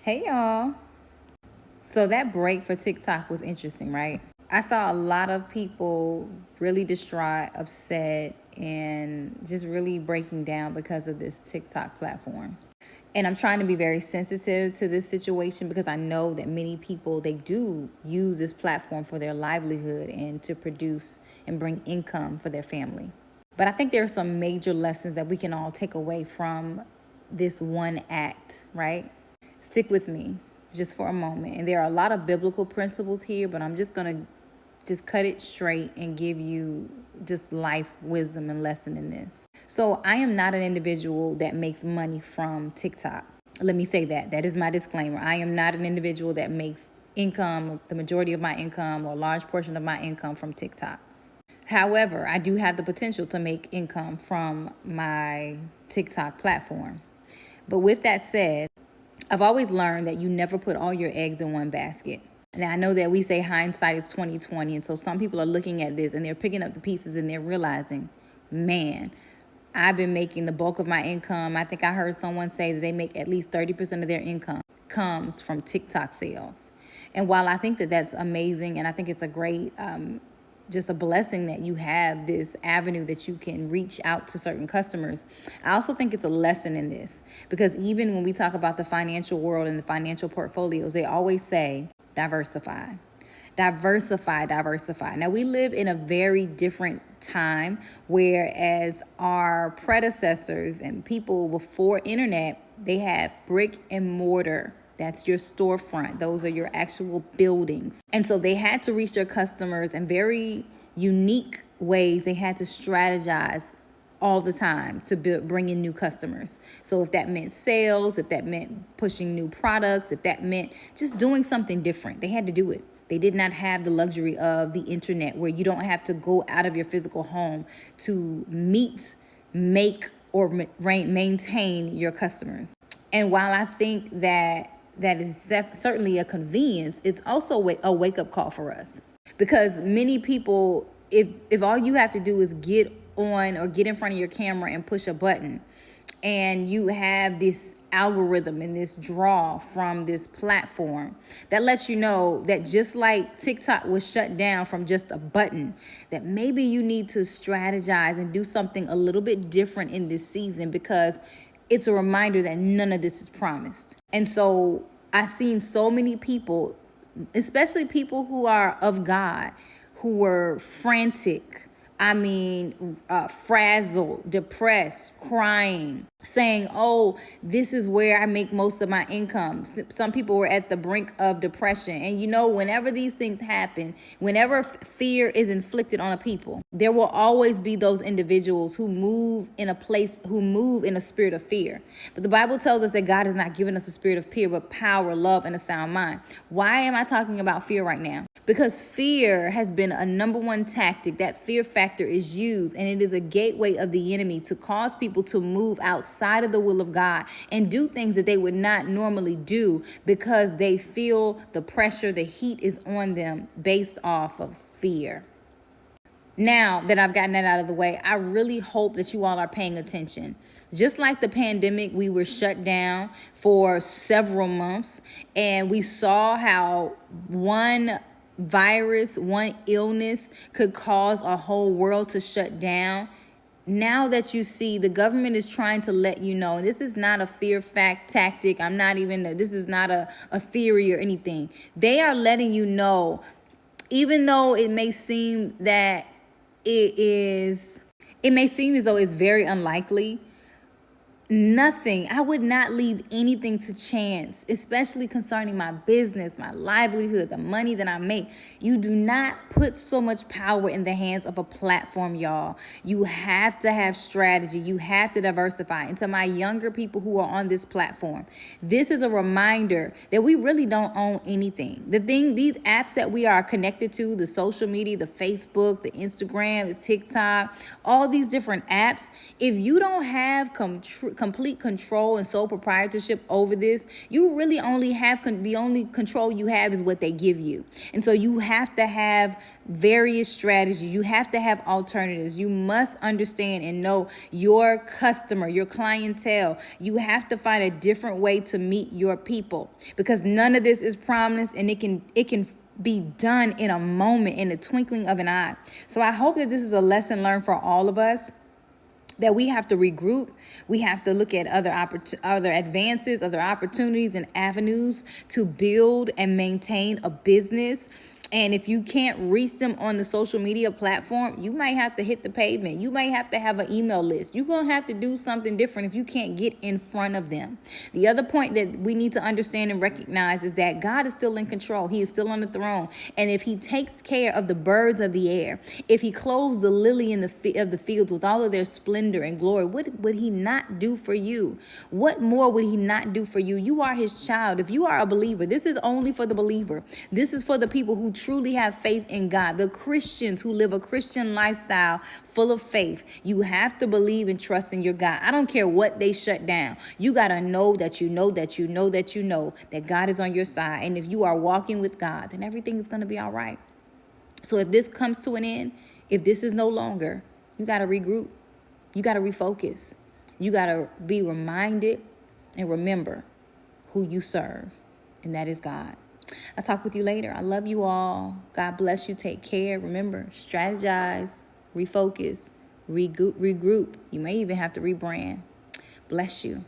Hey y'all. So that break for TikTok was interesting, right? I saw a lot of people really distraught, upset, and just really breaking down because of this TikTok platform. And I'm trying to be very sensitive to this situation because I know that many people, they do use this platform for their livelihood and to produce and bring income for their family. But I think there are some major lessons that we can all take away from this one act, right? Stick with me just for a moment. And there are a lot of biblical principles here, but I'm just going to just cut it straight and give you just life wisdom and lesson in this. So I am not an individual that makes money from TikTok. Let me say that. That is my disclaimer. I am not an individual that makes income, the majority of my income or a large portion of my income from TikTok. However, I do have the potential to make income from my TikTok platform. But with that said, I've always learned that you never put all your eggs in one basket. Now, I know that we say hindsight is 20/20, and so some people are looking at this and they're picking up the pieces and they're realizing, man, I've been making the bulk of my income. I think I heard someone say that they make at least 30% of their income comes from TikTok sales. And while I think that that's amazing and I think it's a great just a blessing that you have this avenue that you can reach out to certain customers. I also think it's a lesson in this because even when we talk about the financial world and the financial portfolios, they always say diversify. Diversify, diversify. Now, we live in a very different time, whereas our predecessors and people before internet, they had brick and mortar. That's your storefront. Those are your actual buildings. And so they had to reach their customers in very unique ways. They had to strategize all the time to bring in new customers. So if that meant sales, if that meant pushing new products, if that meant just doing something different, they had to do it. They did not have the luxury of the internet where you don't have to go out of your physical home to meet, make, or maintain your customers. And while I think that is certainly a convenience, it's also a wake-up call for us. Because many people, if all you have to do is get on or get in front of your camera and push a button, and you have this algorithm and this draw from this platform that lets you know that just like TikTok was shut down from just a button, that maybe you need to strategize and do something a little bit different in this season because it's a reminder that none of this is promised. And so I've seen so many people, especially people who are of God, who were frantic. Frazzled, depressed, crying, saying, oh, this is where I make most of my income. Some people were at the brink of depression. And whenever these things happen, whenever fear is inflicted on a people, there will always be those individuals who move in a spirit of fear. But the Bible tells us that God has not given us a spirit of fear, but power, love, and a sound mind. Why am I talking about fear right now? Because fear has been a number one tactic. That fear factor is used, and it is a gateway of the enemy to cause people to move outside of the will of God and do things that they would not normally do because they feel the pressure, the heat is on them based off of fear. Now that I've gotten that out of the way, I really hope that you all are paying attention. Just like the pandemic, we were shut down for several months, and we saw how one virus, one illness could cause a whole world to shut down. Now that you see the government is trying to let you know, this is not a fear fact tactic. This is not a theory or anything. They are letting you know, even though it may seem that it may seem as though it's very unlikely. I would not leave anything to chance, especially concerning my business, my livelihood, the money that I make. You do not put so much power in the hands of a platform, y'all. You have to have strategy. You have to diversify. And to my younger people who are on this platform, this is a reminder that we really don't own anything. These apps that we are connected to, the social media, the Facebook, the Instagram, the TikTok, all these different apps, if you don't have complete control and sole proprietorship over this, you really only have the only control you have is what they give you. And so you have to have various strategies. You have to have alternatives. You must understand and know your customer, your clientele. You have to find a different way to meet your people, because none of this is promised, and it can be done in a moment, in the twinkling of an eye. So I hope that this is a lesson learned for all of us, that we have to regroup. We have to look at other advances, other opportunities and avenues to build and maintain a business. And if you can't reach them on the social media platform, you might have to hit the pavement. You might have to have an email list. You're going to have to do something different if you can't get in front of them. The other point that we need to understand and recognize is that God is still in control. He is still on the throne. And if he takes care of the birds of the air, if he clothes the lily of the fields with all of their splendor and glory, what would he not do for you? What more would he not do for you? You are his child. If you are a believer, this is only for the believer. This is for the people who truly have faith in God, the Christians who live a Christian lifestyle full of faith. You have to believe and trust in your God. I don't care what they shut down. You got to know that you know that you know that you know that God is on your side. And if you are walking with God, then everything is going to be all right. So if this comes to an end, if this is no longer, you got to regroup. You got to refocus. You got to be reminded and remember who you serve, and that is God. I'll talk with you later. I love you all. God bless you. Take care. Remember, strategize, refocus, regroup. You may even have to rebrand. Bless you.